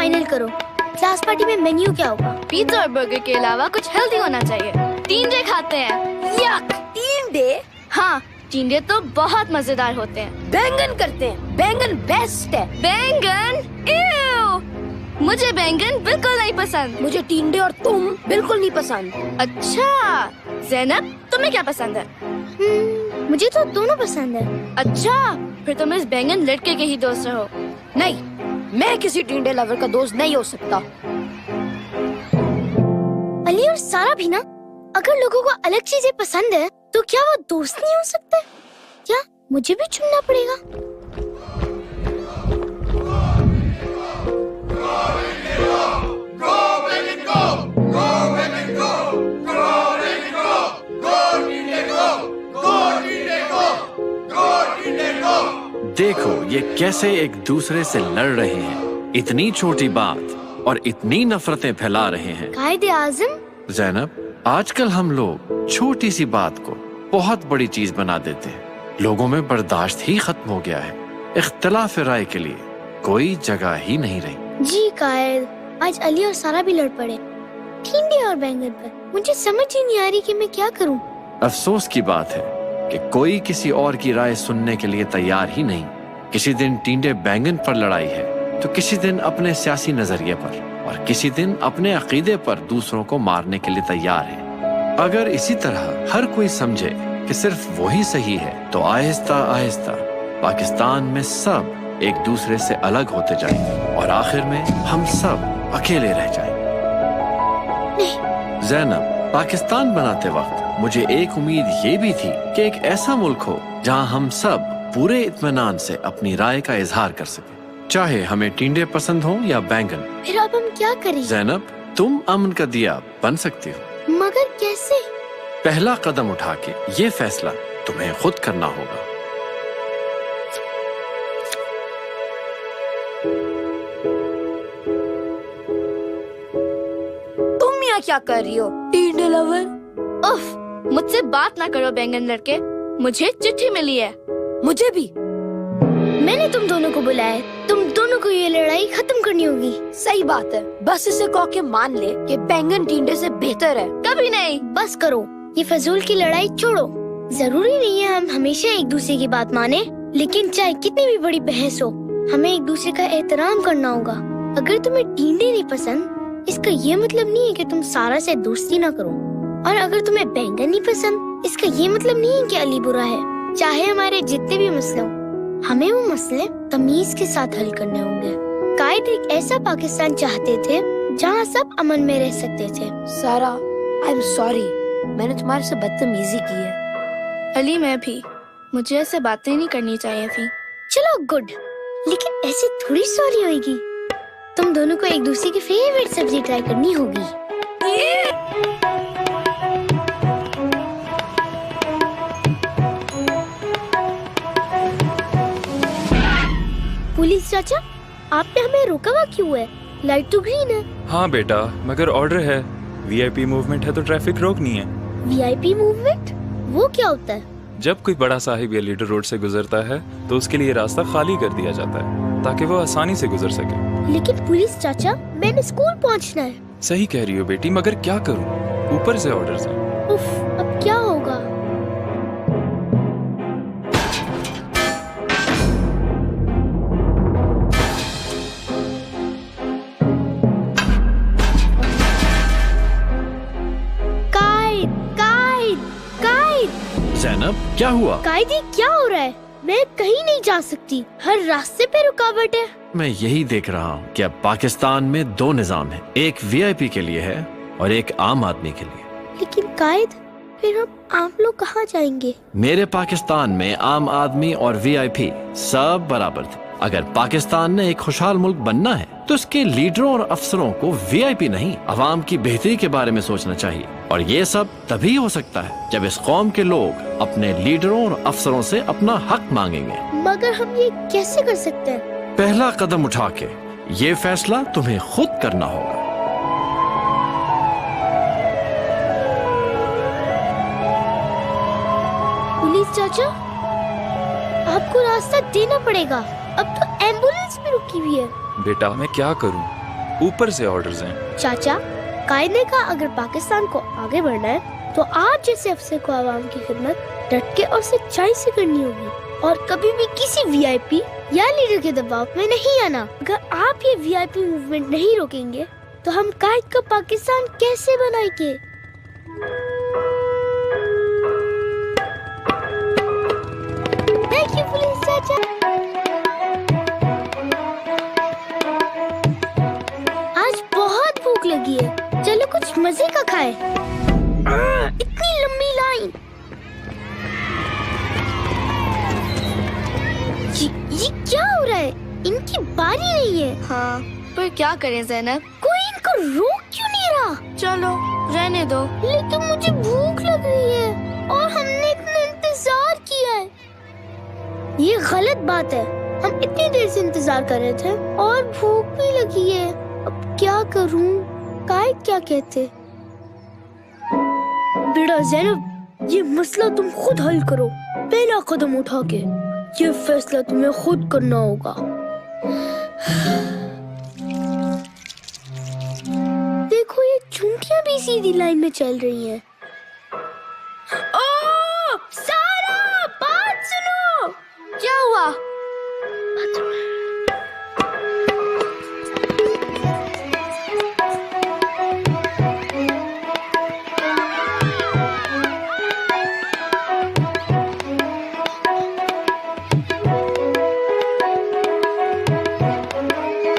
Final करो, class party में menu क्या होगा? पिज्जा और बर्गर के अलावा कुछ हेल्दी होना चाहिए। टींडे खाते हैं। यक, टींडे? हाँ, टींडे तो बहुत मजेदार होते हैं। बैंगन करते हैं, बैंगन बेस्ट है। बैंगन? इव! मुझे बैंगन बिल्कुल नहीं पसंद। मुझे टींडे और तुम बिल्कुल नहीं पसंद। अच्छा, ज़ैनब तुम्हें क्या पसंद है? मुझे तो दोनों पसंद है। अच्छा, फिर तुम इस बैंगन लड़के के ही दोस्त रहो। नहीं, मैं किसी टींडे लवर का दोस्त नहीं हो सकता। अली और सारा भी ना, अगर लोगों को अलग चीजें पसंद है तो क्या वो दोस्त नहीं हो सकते? क्या मुझे भी चुनना पड़ेगा? देखो ये कैसे एक दूसरे से लड़ रहे हैं, इतनी छोटी बात और इतनी नफरतें फैला रहे हैं। कायदे आज़म, ज़ैनब, आजकल हम लोग छोटी सी बात को बहुत बड़ी चीज बना देते हैं। लोगों में बर्दाश्त ही खत्म हो गया है। इख्तिलाफ राय के लिए कोई जगह ही नहीं रही। जी कायद, आज अली और सारा भी लड़ पड़े टींडे और बैंगन पर। मुझे समझ ही नहीं आ रही कि मैं क्या करूं। अफसोस की बात है कि कोई किसी और की राय सुनने के लिए तैयार ही नहीं। किसी दिन टींडे बैंगन पर लड़ाई है तो किसी दिन अपने सियासी नजरिए पर और किसी दिन अपने अकीदे पर दूसरों को मारने के लिए तैयार है। अगर इसी तरह हर कोई समझे कि सिर्फ वही सही है तो आहिस्ता आहिस्ता पाकिस्तान में सब एक दूसरे से अलग होते जाएंगे और आखिर में हम सब अकेले रह जाएंगे। ज़ैनब, पाकिस्तान बनाते वक्त मुझे एक उम्मीद ये भी थी कि एक ऐसा मुल्क हो जहां हम सब पूरे इत्मीनान से अपनी राय का इजहार कर सके, चाहे हमें टींडे पसंद हो या बैंगन। फिर अब हम क्या करें? ज़ैनब, तुम अमन का दिया बन सकती हो, मगर कैसे? पहला कदम उठा के ये फैसला तुम्हें खुद करना होगा। तुम यहाँ क्या कर रही हो टींडे लवर? उफ, मुझसे बात ना करो बैंगन लड़के। मुझे चिट्ठी मिली है। मुझे भी। मैंने तुम दोनों को बुलाया है। तुम दोनों को ये लड़ाई खत्म करनी होगी। सही बात है, बस इसे कह के मान ले कि बैंगन टींडे से बेहतर है। कभी नहीं। बस करो, ये फजूल की लड़ाई छोड़ो। जरूरी नहीं है हम हमेशा एक दूसरे की बात माने, लेकिन चाहे कितनी भी बड़ी बहस हो, हमें एक दूसरे का एहतराम करना होगा। अगर तुम्हें टींडे नहीं पसंद, इसका ये मतलब नहीं है कि तुम सारा से दोस्ती ना करो। और अगर तुम्हें बैंगन नहीं पसंद, इसका ये मतलब नहीं है कि अली बुरा है। चाहे हमारे जितने भी मसले हो, हमें वो मसले तमीज के साथ हल करने होंगे। कायद एक ऐसा पाकिस्तान चाहते थे जहाँ सब अमन में रह सकते थे। सारा, आई एम सॉरी, मैंने तुम्हारे से बदतमीजी की है। अली, मैं भी। मुझे ऐसे बातें नहीं करनी चाहिए थी। चलो गुड, लेकिन ऐसे थोड़ी सॉरी होगी। तुम दोनों को एक दूसरे की फेवरेट सब्जी ट्राई करनी होगी। पुलिस चाचा, आपने हमें रोका हुआ क्यों है? लाइट तो ग्रीन है। हाँ बेटा, मगर ऑर्डर है। वीआईपी मूवमेंट है तो ट्रैफिक रोकनी है। VIP movement? वो क्या होता है? जब कोई बड़ा साहिब या लीडर रोड से गुजरता है तो उसके लिए रास्ता खाली कर दिया जाता है ताकि वो आसानी से गुजर सके। लेकिन पुलिस चाचा, मैंने स्कूल पहुंचना है। सही कह रही हो बेटी, मगर क्या करूँ, ऊपर से ऑर्डर्स हैं। उफ, अब क्या होगा? ज़ैनब, क्या हुआ? कायदी, क्या हो रहा है? मैं कहीं नहीं जा सकती, हर रास्ते पे रुकावट है। मैं यही देख रहा हूँ कि अब पाकिस्तान में दो निजाम है, एक वीआईपी के लिए है और एक आम आदमी के लिए। लेकिन कायद, फिर हम आम लोग कहाँ जाएंगे? मेरे पाकिस्तान में आम आदमी और वीआईपी सब बराबर थे। अगर पाकिस्तान ने एक खुशहाल मुल्क बनना है तो उसके लीडरों और अफसरों को वीआईपी नहीं, अवाम की बेहतरी के बारे में सोचना चाहिए। और ये सब तभी हो सकता है जब इस कौम के लोग अपने लीडरों और अफसरों से अपना हक मांगेंगे। मगर हम ये कैसे कर सकते हैं? पहला कदम उठा के ये फैसला तुम्हें खुद करना होगा। पुलिस चाचा, आपको रास्ता देना पड़ेगा। अब तो एम्बुलेंस भी रुकी हुई है। बेटा, मैं क्या करूँ? ऊपर से ऑर्डर्स हैं। चाचा, कायद ने कहा अगर पाकिस्तान को आगे बढ़ना है तो आप जैसे अफसर को आवाम की खिदमत डट के और सच्चाई से करनी होगी और कभी भी किसी वीआईपी या लीडर के दबाव में नहीं आना। अगर आप ये वीआईपी मूवमेंट नहीं रोकेंगे तो हम कायद का पाकिस्तान कैसे बनाएंगे? थैंक यू पुलिस चाचा। आज बहुत भूख लगी है, चलो कुछ मजे का खाए। इतनी लंबी लाइन। ये क्या हो रहा है? इनकी बारी नहीं है। हाँ, पर क्या करें जैनब? कोई इनको रोक क्यों नहीं रहा? चलो रहने दो। लेकिन मुझे भूख लग रही है और हमने इतना इंतजार किया है। ये गलत बात है। हम इतनी देर से इंतजार कर रहे थे और भूख भी लगी है। अब क्या करूं? कायद क्या कहते? बेटा ज़ैनब, ये मसला तुम खुद हल करो। पहला कदम उठा के ये फैसला तुम्हें खुद करना होगा। देखो ये चूंटियां भी सीधी लाइन में चल रही हैं। ओ सारा, बात सुनो। क्या हुआ?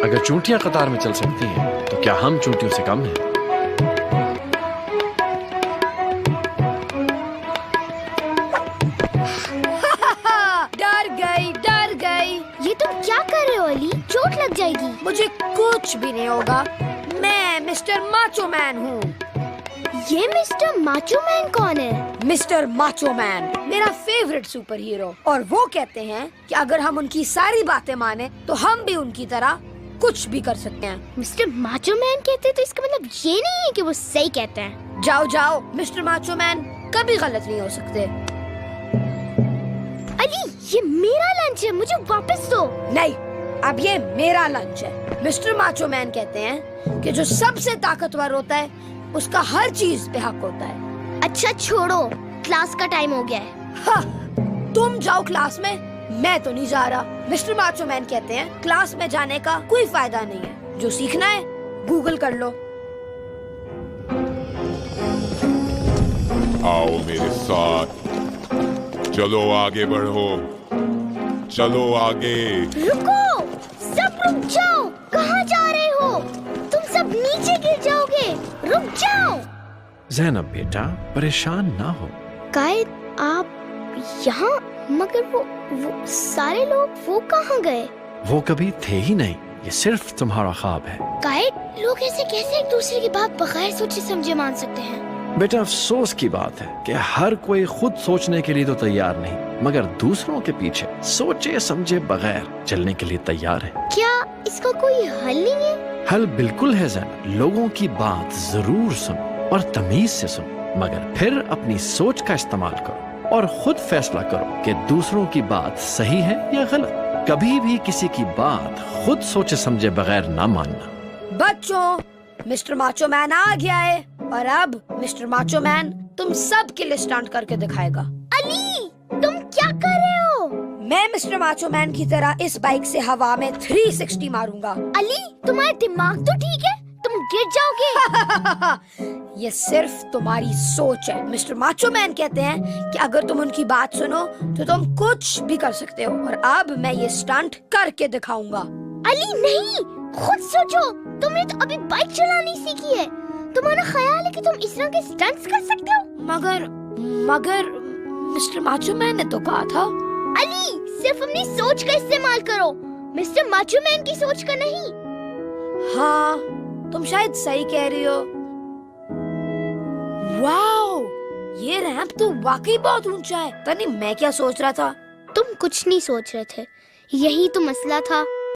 अगर चूंटियां कतार में चल सकती हैं, तो क्या हम चूंटियों से कम हैं? डर गई, डर गई। ये तुम क्या कर रहे हो अली? चोट लग जाएगी। मुझे कुछ भी नहीं होगा। मैं मिस्टर माचो मैन हूँ। ये मिस्टर माचो मैन कौन है? मिस्टर माचो मैन मेरा फेवरेट सुपर हीरो, और वो कहते हैं कि अगर हम उनकी सारी बातें माने तो हम भी उनकी तरह कुछ भी कर सकते हैं। मिस्टर माचो मैन कहते हैं तो इसका मतलब ये नहीं है कि वो सही कहते हैं। जाओ जाओ, मिस्टर माचो मैन कभी गलत नहीं हो सकते। अली, ये मेरा लंच है, मुझे वापस दो। नहीं, अब ये मेरा लंच है। मिस्टर माचो मैन कहते हैं कि जो सबसे ताकतवर होता है उसका हर चीज पे हक होता है। अच्छा छोड़ो, क्लास का टाइम हो गया है। हाँ, तुम जाओ क्लास में, मैं तो नहीं जा रहा। मिस्टर माचो मैन कहते हैं क्लास में जाने का कोई फायदा नहीं है। जो सीखना है गूगल कर लो। आओ मेरे साथ, चलो आगे बढ़ो, चलो आगे। रुको, सब रुक जाओ। कहाँ जा रहे हो? तुम सब नीचे गिर जाओगे। रुक जाओ। ज़ैनब बेटा, परेशान ना हो। कायद, आप यहाँ? मगर वो सारे लोग वो कहाँ गए? वो कभी थे ही नहीं, ये सिर्फ तुम्हारा ख्वाब है। कायद, लोग ऐसे कैसे एक दूसरे की बात बगैर सोचे समझे मान सकते हैं? बेटा, अफसोस की बात है कि हर कोई खुद सोचने के लिए तो तैयार नहीं, मगर दूसरों के पीछे सोचे समझे बगैर चलने के लिए तैयार है। क्या इसका कोई हल नहीं है? हल बिल्कुल है ज़ैनब। लोगों की बात जरूर सुनो और तमीज से सुनो, मगर फिर अपनी सोच का इस्तेमाल करो और खुद फैसला करो कि दूसरों की बात सही है या गलत। कभी भी किसी की बात खुद सोचे समझे बगैर ना मानना। बच्चों, मिस्टर माचो मैन आ गया है और अब मिस्टर माचो मैन तुम सब के लिए स्टंट करके दिखाएगा। अली, तुम क्या कर रहे हो? मैं मिस्टर माचो मैन की तरह इस बाइक से हवा में 360 मारूंगा। अली, तुम्हारा दिमाग तो ठीक है? तुम गिर जाओगे। ये सिर्फ तुम्हारी सोच है। मिस्टर माचो मैन कहते हैं कि अगर तुम उनकी बात सुनो तो तुम कुछ भी कर सकते हो, और अब मैं ये स्टंट करके दिखाऊंगा। अली नहीं, खुद सोचो। तुमने तो अभी बाइक चलानी सीखी है। तुम्हारा ख्याल है कि तुम इस तरह के स्टंट्स कर सकते हो? मगर मिस्टर माचो मैन ने तो कहा था। अली, सिर्फ अपनी सोच का इस्तेमाल करो, मिस्टर माचो मैन की सोच का नहीं। हाँ, तुम शायद सही कह रही हो। वाओ, ये रैंप तो वाकई बहुत ऊंचा है। पता नहीं मैं क्या सोच रहा था। तुम कुछ नहीं सोच रहे थे, यही तो मसला था।